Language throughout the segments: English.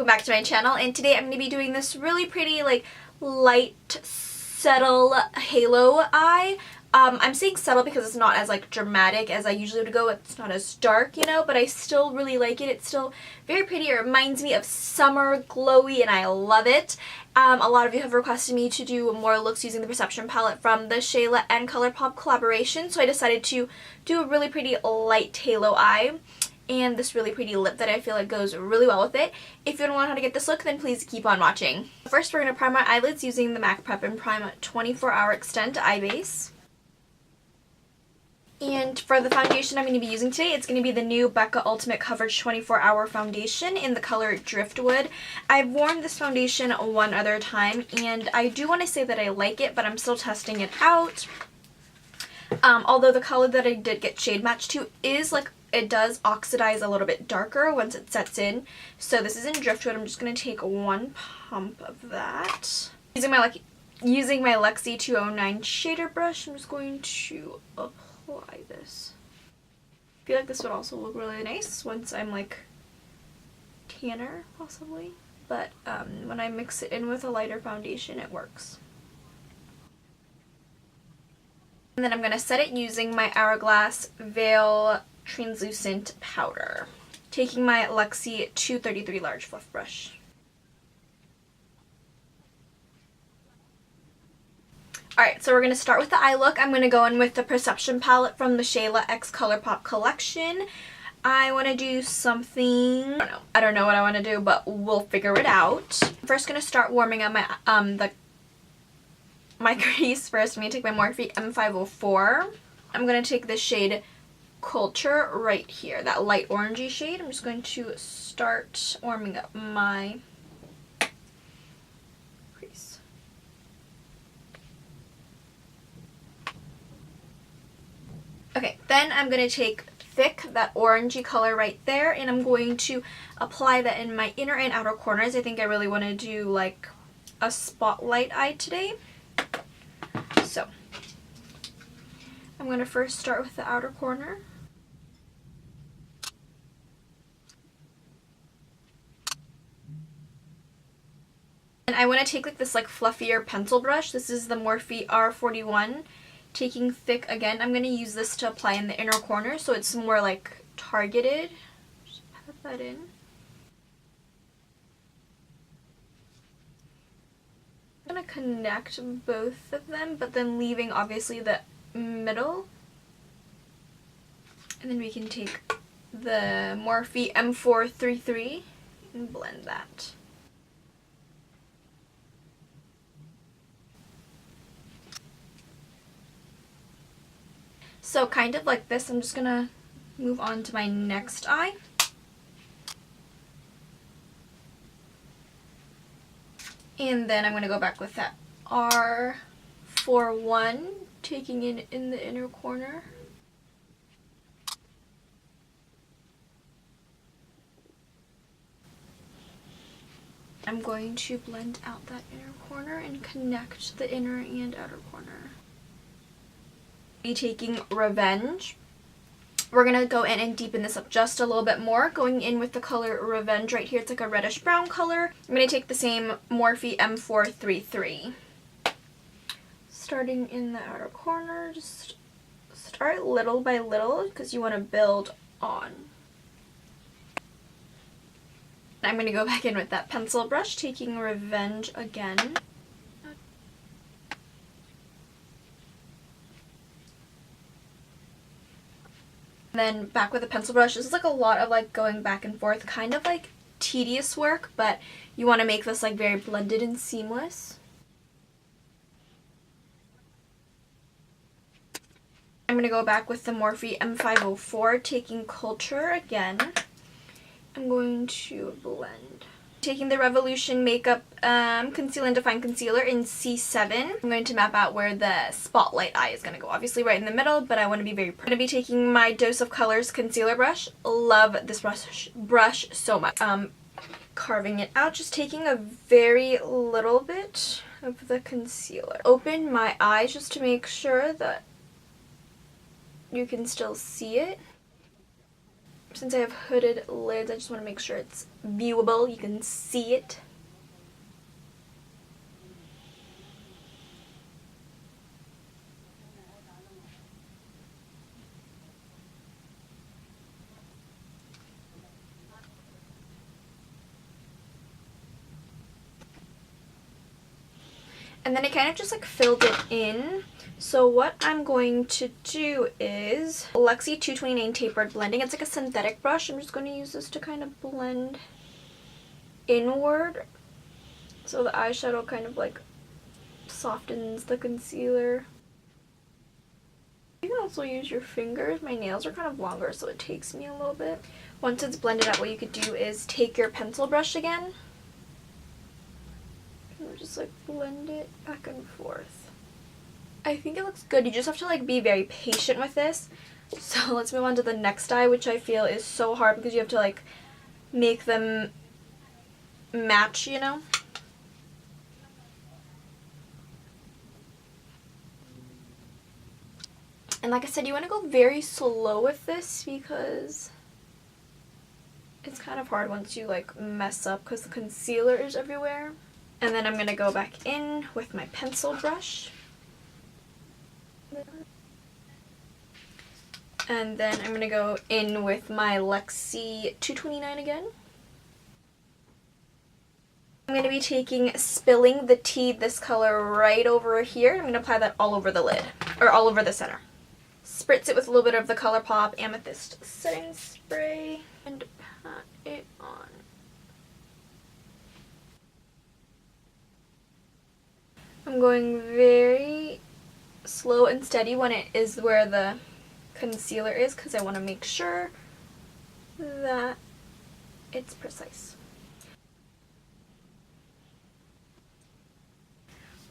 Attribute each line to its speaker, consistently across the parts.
Speaker 1: back to my channel, and today I'm going to be doing this really pretty like light subtle halo eye. I'm saying subtle because it's not as like dramatic as I usually would go. It's not as dark, you know, but I still really like it. It's still very pretty. It reminds me of summer glowy and I love it. A lot of you have requested me to do more looks using the Perception palette from the Shayla and Colourpop collaboration, so I decided to do a really pretty light halo eye and this really pretty lip that I feel like goes really well with it. If you don't know how to get this look, then please keep on watching. First, we're going to prime our eyelids using the MAC Prep and Prime 24-Hour Extend Eye Base. And for the foundation I'm going to be using today, it's going to be the new BECCA Ultimate Coverage 24-Hour Foundation in the color Driftwood. I've worn this foundation one other time, and I do want to say that I like it, but I'm still testing it out. Although the color that I did get shade matched to is like, it does oxidize a little bit darker once it sets in. So this is in Driftwood. I'm just going to take one pump of that. Using my Lexi 209 shader brush, I'm just going to apply this. I feel like this would also look really nice once I'm like tanner, possibly. But when I mix it in with a lighter foundation, it works. And then I'm going to set it using my Hourglass Veil Translucent Powder, taking my Lexi 233 large fluff brush. Alright, so we're going to start with the eye look. I'm going to go in with the Perception palette from the Shayla X Colourpop collection. I want to do something, I don't know what I want to do, but we'll figure it out. I'm first going to start warming up my crease first. I'm going to take my Morphe M504. I'm going to take the shade Culture right here, that light orangey shade. I'm just going to start warming up my crease. Okay, then I'm going to take Thick, that orangey color right there, and I'm going to apply that in my inner and outer corners. I think I really want to do like a spotlight eye today. So I'm going to first start with the outer corner. And I want to take like this like fluffier pencil brush. This is the Morphe R41. Taking Thick again, I'm going to use this to apply in the inner corner so it's more like targeted. Just pat that in. I'm going to connect both of them, but then leaving obviously the middle. And then we can take the Morphe M433 and blend that. So kind of like this, I'm just going to move on to my next eye. And then I'm going to go back with that R41, taking it in the inner corner. I'm going to blend out that inner corner and connect the inner and outer corner. Be taking Revenge. We're going to go in and deepen this up just a little bit more, going in with the color Revenge right here. It's like a reddish brown color. I'm going to take the same Morphe M433. Starting in the outer corner, just start little by little because you want to build on. I'm going to go back in with that pencil brush, taking Revenge again. Then back with a pencil brush. This is like a lot of like going back and forth, kind of like tedious work, but you want to make this like very blended and seamless. I'm going to go back with the Morphe M504, taking Culture again. I'm going to blend. Taking the Revolution Makeup Conceal and Define Concealer in C7. I'm going to map out where the spotlight eye is going to go. Obviously right in the middle, but I want to be very pretty. I'm going to be taking my Dose of Colors concealer brush. Love this brush so much. Carving it out, just taking a very little bit of the concealer. Open my eyes just to make sure that you can still see it. Since I have hooded lids, I just want to make sure it's viewable. You can see it. And then I kind of just like filled it in. So what I'm going to do is Luxie 229 Tapered Blending. It's like a synthetic brush. I'm just going to use this to kind of blend inward. So the eyeshadow kind of like softens the concealer. You can also use your fingers. My nails are kind of longer, so it takes me a little bit. Once it's blended out, what you could do is take your pencil brush again. And just like blend it back and forth. I think it looks good. You just have to like be very patient with this. So let's move on to the next eye, which I feel is so hard because you have to like make them match, you know? And like I said, you want to go very slow with this because it's kind of hard once you like mess up because the concealer is everywhere. And then I'm going to go back in with my pencil brush. And then I'm going to go in with my Luxie 229 again. I'm going to be taking Spilling the Tea, this color right over here. I'm going to apply that all over the lid, or all over the center. Spritz it with a little bit of the Colourpop Amethyst setting spray and pat it on. I'm going very slow and steady when it is where the concealer is because I want to make sure that it's precise.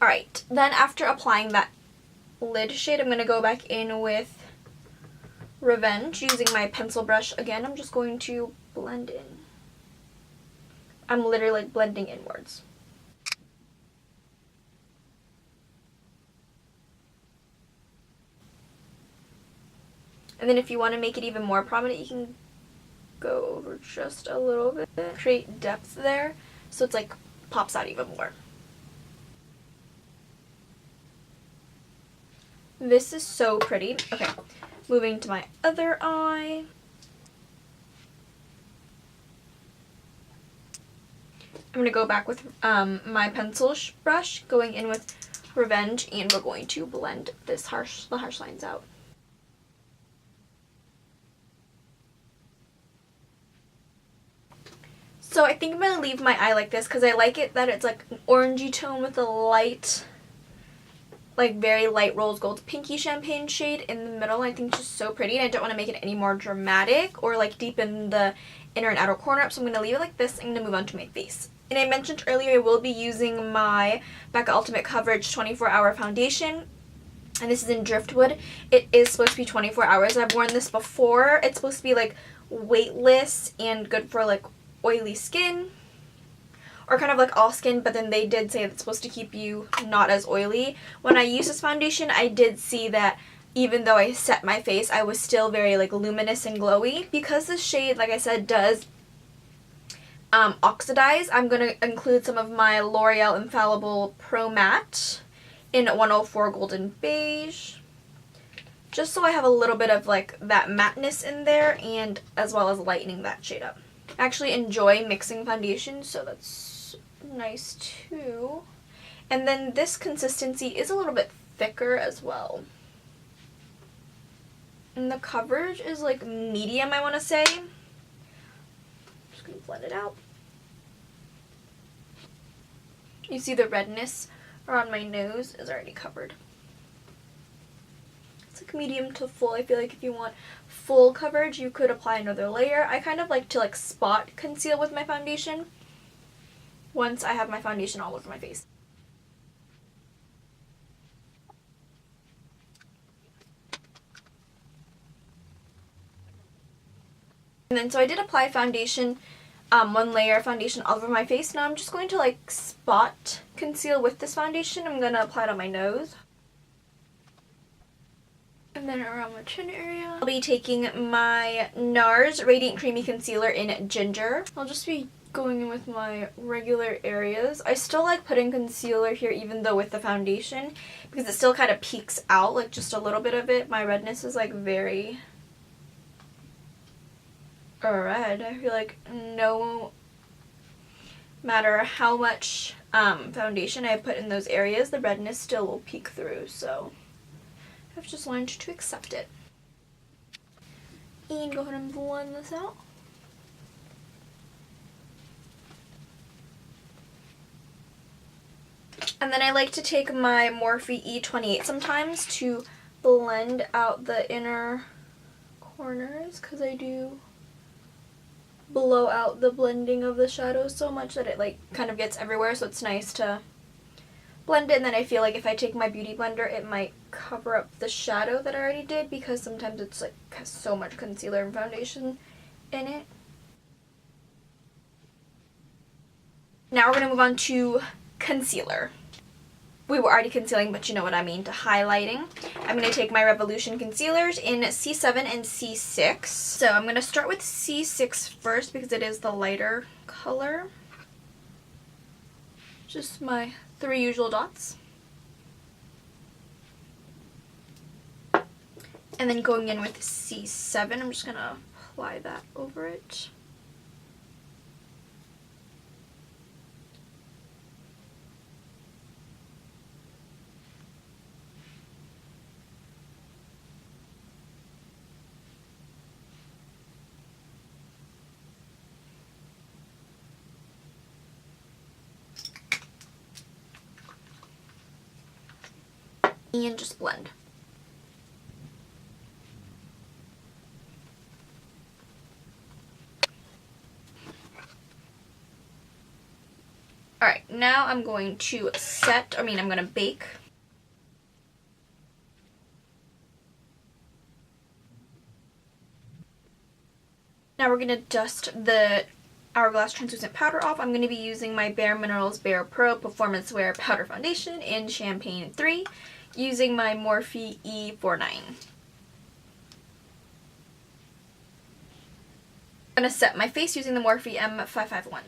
Speaker 1: Alright, then after applying that lid shade, I'm going to go back in with Revenge using my pencil brush again. I'm just going to blend in. I'm literally like blending inwards. And then if you want to make it even more prominent, you can go over just a little bit. Create depth there so it's like pops out even more. This is so pretty. Okay, moving to my other eye. I'm going to go back with my pencil brush, going in with Revenge, and we're going to blend the harsh lines out. So I think I'm going to leave my eye like this because I like it that it's like an orangey tone with a light, like very light rose gold pinky champagne shade in the middle. I think it's just so pretty and I don't want to make it any more dramatic or like deepen the inner and outer corner up, so I'm going to leave it like this. I'm going to move on to my face. And I mentioned earlier I will be using my BECCA Ultimate Coverage 24-Hour Foundation. And this is in Driftwood. It is supposed to be 24 hours. I've worn this before. It's supposed to be like weightless and good for like oily skin. Or kind of like all skin, but then they did say it's supposed to keep you not as oily. When I used this foundation, I did see that even though I set my face, I was still very like luminous and glowy. Because this shade, like I said, does oxidize, I'm going to include some of my L'Oreal Infallible Pro Matte in 104 Golden Beige. Just so I have a little bit of like that matteness in there, and as well as lightening that shade up. I actually enjoy mixing foundations, so that's nice too. And then this consistency is a little bit thicker as well. And the coverage is like medium, I want to say. Just going to blend it out. You see the redness around my nose is already covered. It's like medium to full. I feel like if you want full coverage, you could apply another layer. I kind of like to like spot conceal with my foundation once I have my foundation all over my face. And then so I did apply foundation, one layer of foundation all over my face. Now I'm just going to like spot conceal with this foundation. I'm going to apply it on my nose. And then around my chin area, I'll be taking my NARS Radiant Creamy Concealer in Ginger. I'll just be going in with my regular areas. I still like putting concealer here even though with the foundation because it still kind of peeks out, like just a little bit of it. My redness is like very red. I feel like no matter how much foundation I put in those areas, the redness still will peek through, so I've just learned to accept it. And go ahead and blend this out. And then I like to take my Morphe E28 sometimes to blend out the inner corners because I do blow out the blending of the shadows so much that it like kind of gets everywhere, so it's nice to blend it. And then I feel like if I take my beauty blender it might cover up the shadow that I already did because sometimes it's like has so much concealer and foundation in it. Now we're going to move on to concealer. We were already concealing, but you know what I mean, to highlighting. I'm going to take my Revolution concealers in C7 and C6. So I'm going to start with C6 first because it is the lighter color. Just my 3 usual dots. And then going in with C7, I'm just going to apply that over it. And just blend. Alright, now I'm going to I'm going to bake. Now we're going to dust the Hourglass translucent powder off. I'm going to be using my Bare Minerals Bare Pro Performance Wear Powder Foundation in Champagne 3. Using my Morphe E49. I'm going to set my face using the Morphe M551. I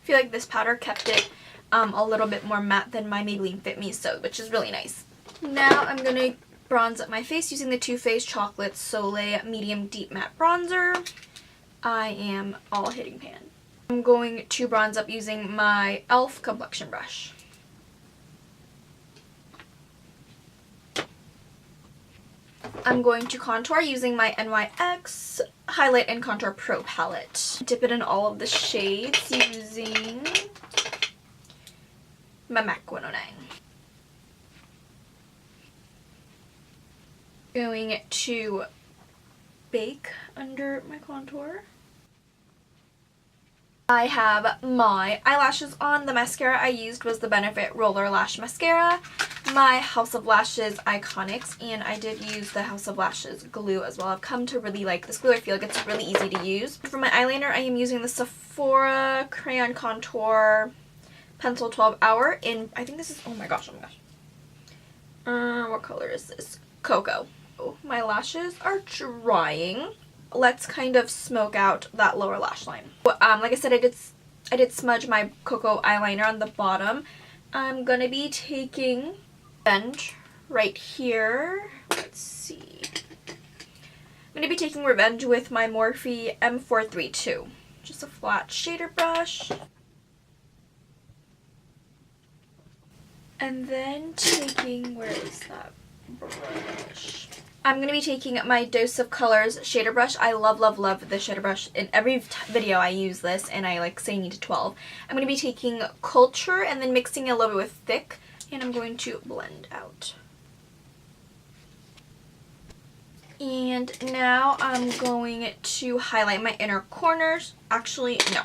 Speaker 1: feel like this powder kept it a little bit more matte than my Maybelline Fit Me So, which is really nice. Now I'm going to bronze up my face using the Too Faced Chocolate Soleil Medium Deep Matte Bronzer. I am all hitting pan. I'm going to bronze up using my e.l.f. complexion brush. I'm going to contour using my NYX Highlight and Contour Pro palette. Dip it in all of the shades using my MAC 109. Going to bake under my contour. I have my eyelashes on. The mascara I used was the Benefit Roller Lash Mascara, my House of Lashes Iconics, and I did use the House of Lashes glue as well. I've come to really like this glue. I feel like it's really easy to use. For my eyeliner, I am using the Sephora Crayon Contour Pencil 12 Hour in, I think this is, oh my gosh. What color is this? Coco. Oh, my lashes are drying. Let's kind of smoke out that lower lash line. Like I said, I did smudge my Coco eyeliner on the bottom. I'm gonna be taking Revenge right here. Let's see. I'm gonna be taking Revenge with my Morphe M432. Just a flat shader brush. And then taking, where is that brush? I'm going to be taking my Dose of Colors shader brush. I love, love, love this shader brush. In every video I use this and I like say need to 12. I'm going to be taking Culture and then mixing it a little bit with Thick. And I'm going to blend out. And now I'm going to highlight my inner corners. Actually, no.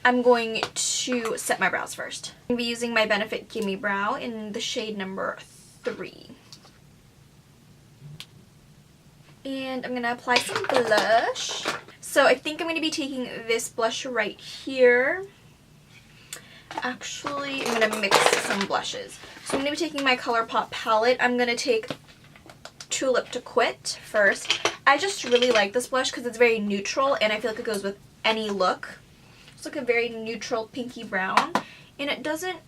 Speaker 1: I'm going to set my brows first. I'm going to be using my Benefit Gimmie Brow in the shade number 3. And I'm going to apply some blush. So I think I'm going to be taking this blush right here. actually am going to mix some blushes. So I'm going to be taking my Colourpop palette. I'm going to take Tulip to Quit first. I just really like this blush because it's very neutral and I feel like it goes with any look. It's like a very neutral pinky brown and it doesn't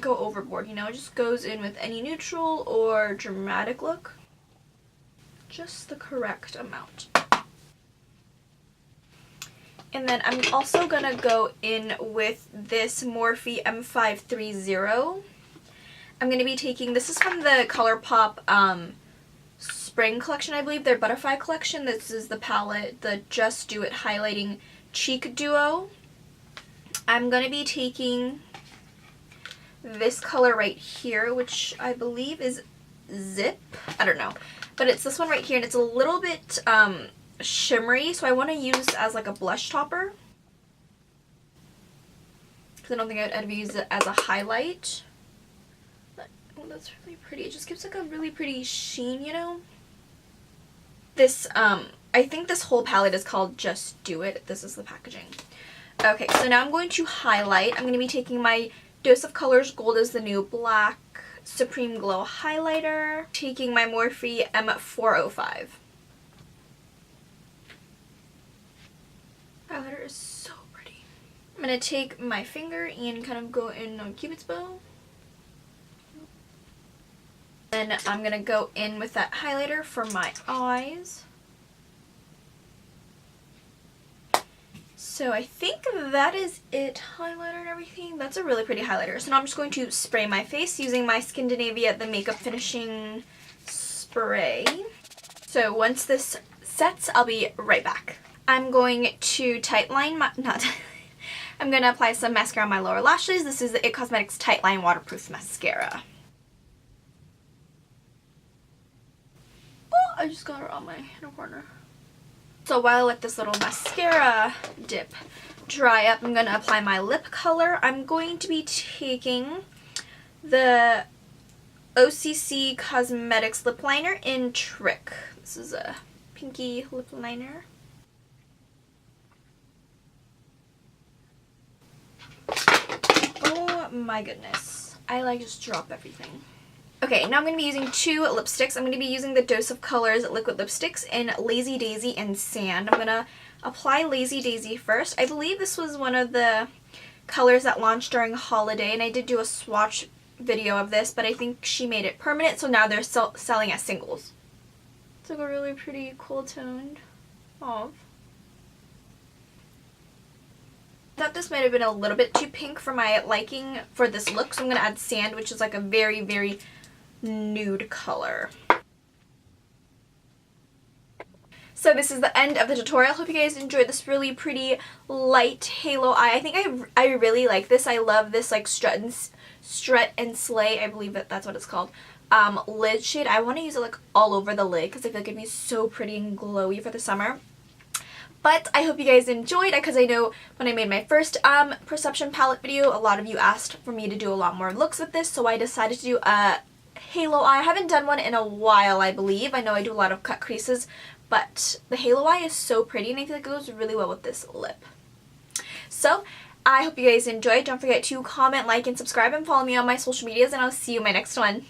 Speaker 1: go overboard, you know, it just goes in with any neutral or dramatic look. Just the correct amount. And then I'm also going to go in with this Morphe M530. I'm going to be taking, this is from the Colourpop spring collection, I believe, their Butterfly collection. This is the palette, the Just Do It Highlighting Cheek Duo. I'm going to be taking this color right here, which I believe is Zip. I don't know. But it's this one right here, and it's a little bit shimmery, so I want to use it as like a blush topper. Because I don't think I'd ever use it as a highlight. But, oh, that's really pretty. It just gives like a really pretty sheen, you know? This, I think this whole palette is called Just Do It. This is the packaging. Okay, so now I'm going to highlight. I'm going to be taking my Dose of Colors Gold is the New Black Supreme Glow highlighter. Taking my Morphe M405. Highlighter is so pretty. I'm going to take my finger and kind of go in on Cupid's bow. Then I'm going to go in with that highlighter for my eyes. So I think that is it, highlighter and everything. That's a really pretty highlighter. So now I'm just going to spray my face using my Skindinavia The Makeup Finishing Spray. So once this sets, I'll be right back. I'm going to tightline my, I'm going to apply some mascara on my lower lashes. This is the IT Cosmetics Tightline Waterproof Mascara. Oh, I just got it on my inner corner. So while I let this little mascara dip dry up, I'm going to apply my lip color. I'm going to be taking the OCC Cosmetics Lip Liner in Trick. This is a pinky lip liner. Oh my goodness. I like just drop everything. Okay, now I'm going to be using two lipsticks. I'm going to be using the Dose of Colors liquid lipsticks in Lazy Daisy and Sand. I'm going to apply Lazy Daisy first. I believe this was one of the colors that launched during holiday, and I did do a swatch video of this, but I think she made it permanent, so now they're selling as singles. It's like a really pretty cool toned mauve. I thought this might have been a little bit too pink for my liking for this look, so I'm going to add Sand, which is like a very, very nude color. So this is the end of the tutorial. Hope you guys enjoyed this really pretty light halo eye. I think I really like this. I love this like strut and slay, I believe that's what it's called, lid shade. I want to use it like all over the lid because I feel like it'd be so pretty and glowy for the summer. But I hope you guys enjoyed it because I know when I made my first Perception palette video, a lot of you asked for me to do a lot more looks with this, so I decided to do a halo eye. I haven't done one in a while, I believe. I know I do a lot of cut creases, but the halo eye is so pretty and I feel like it goes really well with this lip. So I hope you guys enjoyed. Don't forget to comment, like, and subscribe and follow me on my social medias, and I'll see you in my next one.